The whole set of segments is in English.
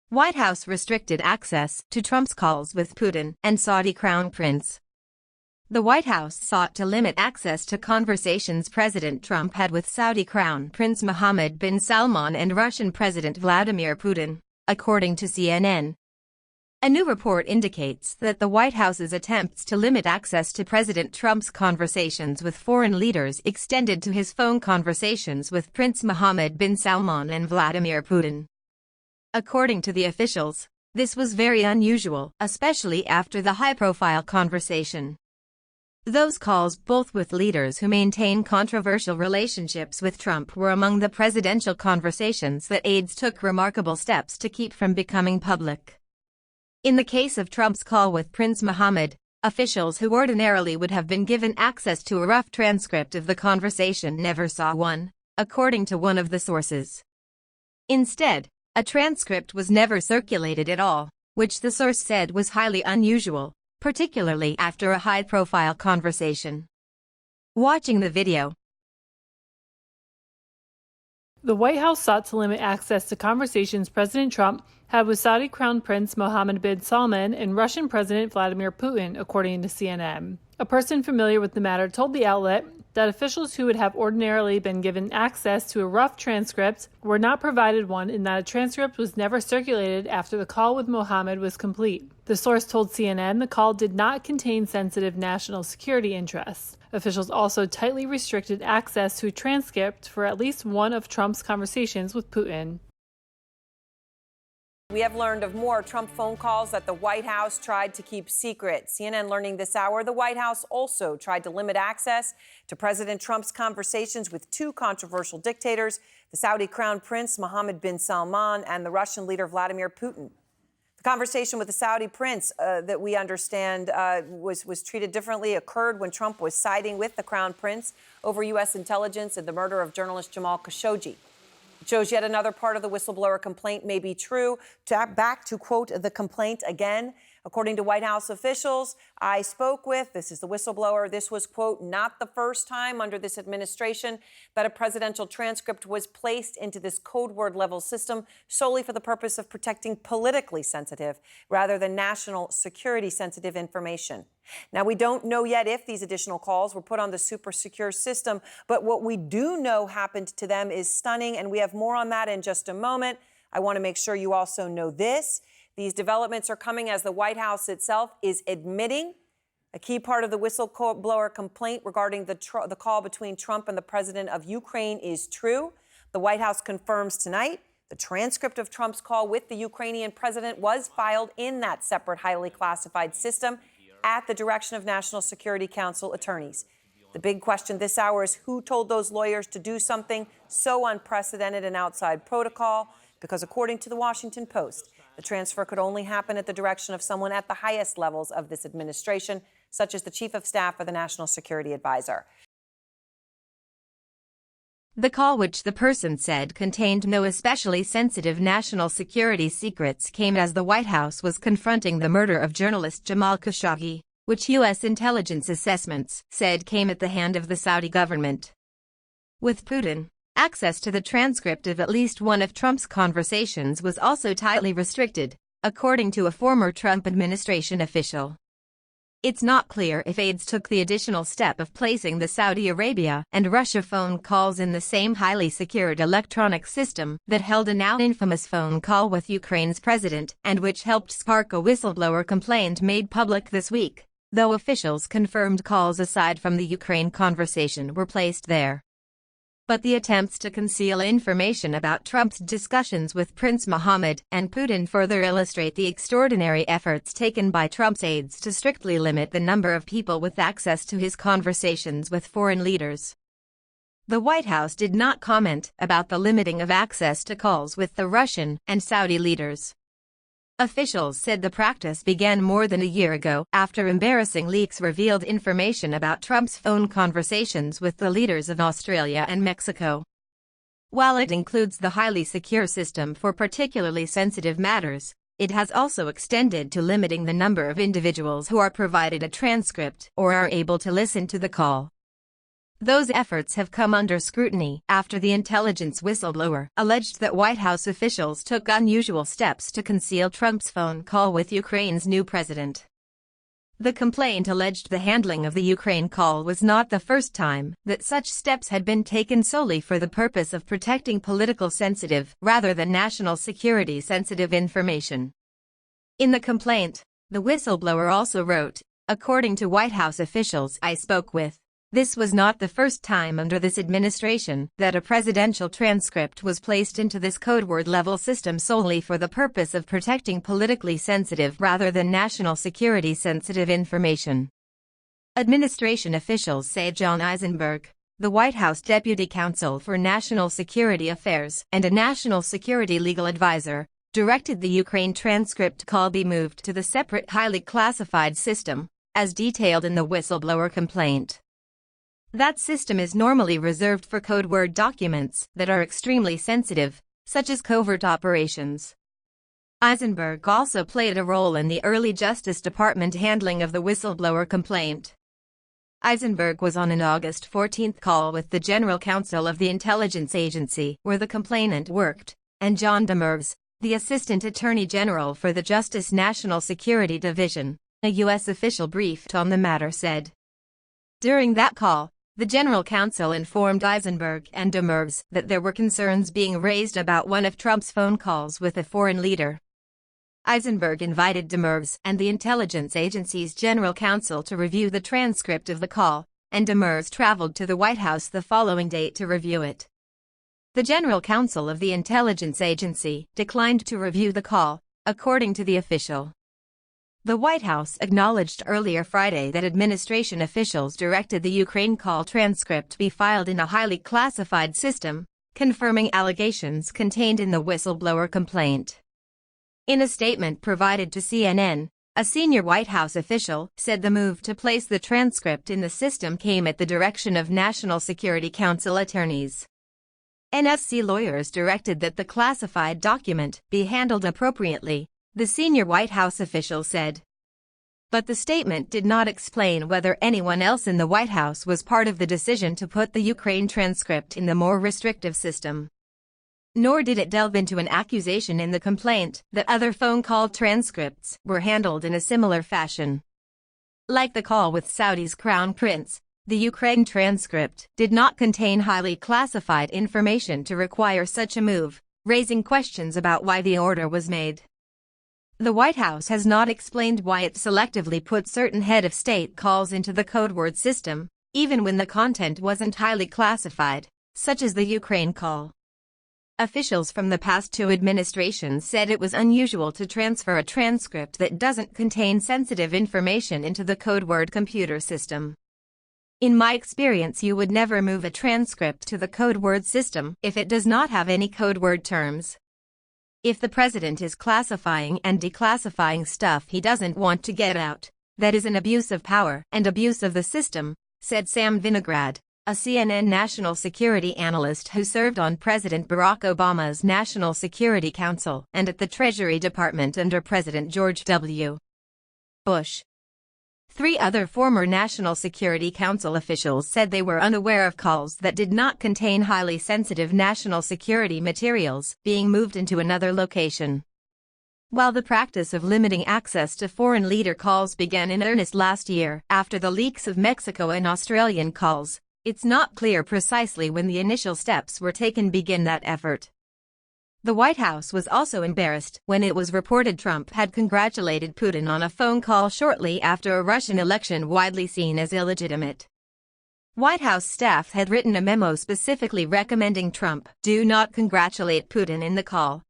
White House restricted access to Trump's calls with Putin and Saudi Crown Prince. The White House sought to limit access to conversations President Trump had with Saudi Crown Prince Mohammed bin Salman and Russian President Vladimir Putin, according to CNN. A new report indicates that the White House's attempts to limit access to President Trump's conversations with foreign leaders extended to his phone conversations with Prince Mohammed bin Salman and Vladimir Putin. According to the officials, this was very unusual, especially after the high-profile conversation. Those calls, both with leaders who maintain controversial relationships with Trump, were among the presidential conversations that aides took remarkable steps to keep from becoming public. In the case of Trump's call with Prince Mohammed, officials who ordinarily would have been given access to a rough transcript of the conversation never saw one, according to one of the sources. Instead, a transcript was never circulated at all, which the source said was highly unusual, particularly after a high-profile conversation. Watching the video. The White House sought to limit access to conversations President Trump had with Saudi Crown Prince Mohammed bin Salman and Russian President Vladimir Putin, according to CNN. A person familiar with the matter told the outlet that officials who would have ordinarily been given access to a rough transcript were not provided one, and that a transcript was never circulated after the call with Mohammed was complete. The source told CNN the call did not contain sensitive national security interests. Officials also tightly restricted access to a transcript for at least one of Trump's conversations with Putin. We have learned of more Trump phone calls that the White House tried to keep secret. CNN learning this hour the White House also tried to limit access to President Trump's conversations with two controversial dictators, the Saudi Crown Prince Mohammed bin Salman and the Russian leader Vladimir Putin. The conversation with the Saudi prince that we understand was treated differently occurred when Trump was siding with the Crown Prince over U.S. intelligence and the murder of journalist Jamal Khashoggi. It shows yet another part of the whistleblower complaint may be true. Back to quote the complaint again. According to White House officials I spoke with, this is the whistleblower, this was, quote, not the first time under this administration that a presidential transcript was placed into this code word level system solely for the purpose of protecting politically sensitive rather than national security sensitive information. Now, we don't know yet if these additional calls were put on the super secure system, but what we do know happened to them is stunning, and we have more on that in just a moment. I want to make sure you also know this. These developments are coming as the White House itself is admitting a key part of the whistleblower complaint regarding the call between Trump and the president of Ukraine is true. The White House confirms tonight the transcript of Trump's call with the Ukrainian president was filed in that separate, highly classified system at the direction of National Security Council attorneys. The big question this hour is who told those lawyers to do something so unprecedented and outside protocol? Because according to the Washington Post, the transfer could only happen at the direction of someone at the highest levels of this administration, such as the Chief of Staff or the National Security Advisor. The call, which the person said contained no especially sensitive national security secrets, came as the White House was confronting the murder of journalist Jamal Khashoggi, which U.S. intelligence assessments said came at the hand of the Saudi government. With Putin, access to the transcript of at least one of Trump's conversations was also tightly restricted, according to a former Trump administration official. It's not clear if aides took the additional step of placing the Saudi Arabia and Russia phone calls in the same highly secured electronic system that held a now infamous phone call with Ukraine's president and which helped spark a whistleblower complaint made public this week, though officials confirmed calls aside from the Ukraine conversation were placed there. But the attempts to conceal information about Trump's discussions with Prince Mohammed and Putin further illustrate the extraordinary efforts taken by Trump's aides to strictly limit the number of people with access to his conversations with foreign leaders. The White House did not comment about the limiting of access to calls with the Russian and Saudi leaders. Officials said the practice began more than a year ago after embarrassing leaks revealed information about Trump's phone conversations with the leaders of Australia and Mexico. While it includes the highly secure system for particularly sensitive matters, it has also extended to limiting the number of individuals who are provided a transcript or are able to listen to the call. Those efforts have come under scrutiny after the intelligence whistleblower alleged that White House officials took unusual steps to conceal Trump's phone call with Ukraine's new president. The complaint alleged the handling of the Ukraine call was not the first time that such steps had been taken solely for the purpose of protecting political sensitive rather than national security sensitive information. In the complaint, the whistleblower also wrote, according to White House officials I spoke with, this was not the first time under this administration that a presidential transcript was placed into this code-word-level system solely for the purpose of protecting politically sensitive rather than national security-sensitive information. Administration officials say John Eisenberg, the White House Deputy Counsel for National Security Affairs and a national security legal advisor, directed the Ukraine transcript call be moved to the separate highly classified system, as detailed in the whistleblower complaint. That system is normally reserved for code word documents that are extremely sensitive, such as covert operations. Eisenberg also played a role in the early Justice Department handling of the whistleblower complaint. Eisenberg was on an August 14 call with the General Counsel of the intelligence agency where the complainant worked, and John Demers, the Assistant Attorney General for the Justice National Security Division, a U.S. official briefed on the matter said. During that call, the General Counsel informed Eisenberg and Demers that there were concerns being raised about one of Trump's phone calls with a foreign leader. Eisenberg invited Demers and the intelligence agency's general counsel to review the transcript of the call, and Demers traveled to the White House the following day to review it. The general counsel of the intelligence agency declined to review the call, according to the official. The White House acknowledged earlier Friday that administration officials directed the Ukraine call transcript be filed in a highly classified system, confirming allegations contained in the whistleblower complaint. In a statement provided to CNN, a senior White House official said the move to place the transcript in the system came at the direction of National Security Council attorneys. NSC lawyers directed that the classified document be handled appropriately, the senior White House official said. But the statement did not explain whether anyone else in the White House was part of the decision to put the Ukraine transcript in the more restrictive system. Nor did it delve into an accusation in the complaint that other phone call transcripts were handled in a similar fashion. Like the call with Saudi's Crown Prince, the Ukraine transcript did not contain highly classified information to require such a move, raising questions about why the order was made. The White House has not explained why it selectively put certain head of state calls into the code word system, even when the content wasn't highly classified, such as the Ukraine call. Officials from the past two administrations said it was unusual to transfer a transcript that doesn't contain sensitive information into the code word computer system. In my experience, you would never move a transcript to the code word system if it does not have any code word terms. If the president is classifying and declassifying stuff he doesn't want to get out, that is an abuse of power and abuse of the system, said Sam Vinograd, a CNN national security analyst who served on President Barack Obama's National Security Council and at the Treasury Department under President George W. Bush. 3 other former National Security Council officials said they were unaware of calls that did not contain highly sensitive national security materials being moved into another location. While the practice of limiting access to foreign leader calls began in earnest last year after the leaks of Mexico and Australian calls, it's not clear precisely when the initial steps were taken to begin that effort. The White House was also embarrassed when it was reported Trump had congratulated Putin on a phone call shortly after a Russian election widely seen as illegitimate. White House staff had written a memo specifically recommending Trump do not congratulate Putin in the call.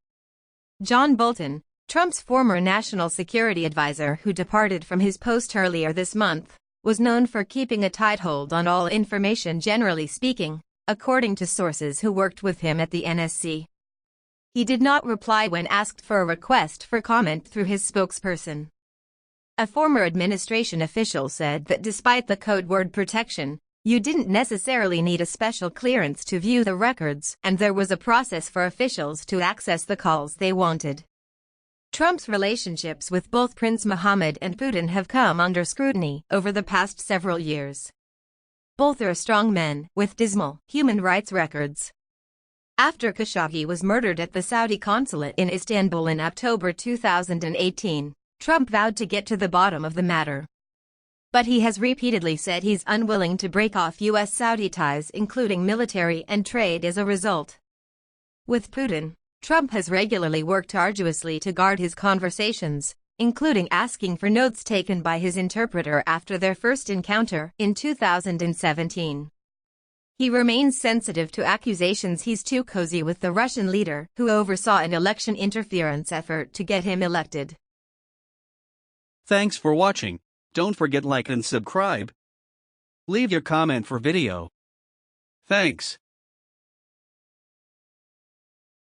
John Bolton, Trump's former national security advisor who departed from his post earlier this month, was known for keeping a tight hold on all information generally speaking, according to sources who worked with him at the NSC. He did not reply when asked for a request for comment through his spokesperson. A former administration official said that despite the code word protection, you didn't necessarily need a special clearance to view the records, and there was a process for officials to access the calls they wanted. Trump's relationships with both Prince Mohammed and Putin have come under scrutiny over the past several years. Both are strong men with dismal human rights records. After Khashoggi was murdered at the Saudi consulate in Istanbul in October 2018, Trump vowed to get to the bottom of the matter. But he has repeatedly said he's unwilling to break off U.S.-Saudi ties, including military and trade, as a result. With Putin, Trump has regularly worked arduously to guard his conversations, including asking for notes taken by his interpreter after their first encounter in 2017. He remains sensitive to accusations he's too cozy with the Russian leader who oversaw an election interference effort to get him elected. Thanks for watching. Don't forget like and subscribe. Leave your comment for video. Thanks.